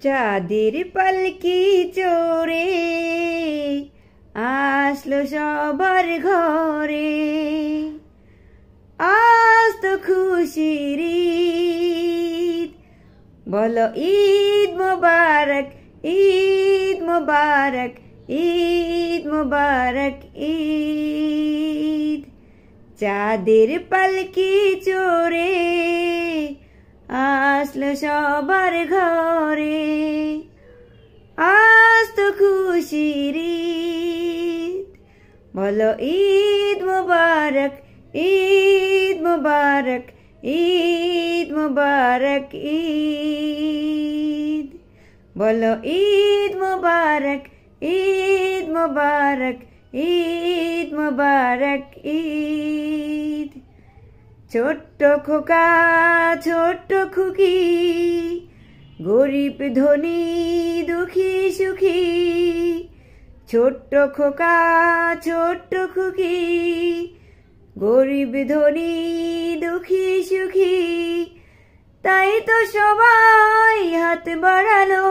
চাঁদের পালকি চড়ে আসলো সবার ঘরে। আজ তো খুশির ঈদ, বলো ঈদ মোবারক, ঈদ মোবারক, ঈদ মোবারক ঈদ। চাঁদের পালকি চড়ে আসলো সবার ঘরে। আজ তো খুশির ঈদ, বলো ঈদ মোবারক, ঈদ মোবারক, ঈদ মোবারক ঈদ। বলো ঈদ মোবারক, ঈদ মোবারক, ঈদ মোবারক ঈদ। ছোট্ট খোকা ছোট্ট খুকি, গরিব ধনী দুঃখী সুখী। ছোট্ট খোকা ছোট্ট খুকি, গরিব ধনী দুঃখী সুখী। তাই তো সবাই হাত বাড়ালো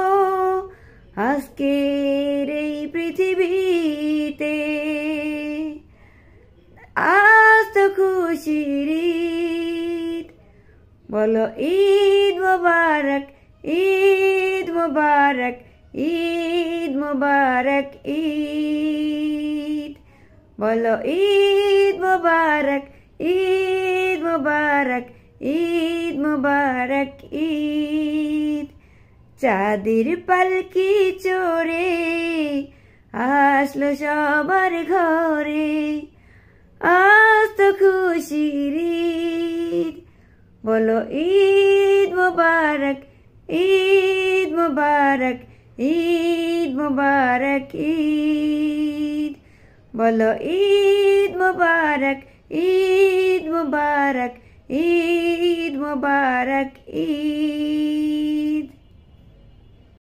আজকের এই পৃথিবীতে। আজ তো খুশির ঈদ, বলো ঈদ মোবারক, ঈদ মোবারক, ঈদ মোবারক ঈদ। বলো ঈদ মোবারক, ঈদ মোবারক, ঈদ মোবারক ঈদ। চাঁদের পালকি চড়ে আসলো সবার ঘরে। আজ তো খুশির ঈদ, বলো ঈদ মোবারক, ঈদ মোবারক, ঈদ মোবারক ঈদ। বলো ঈদ মোবারক, ঈদ মোবারক, ঈদ মোবারক ঈদ।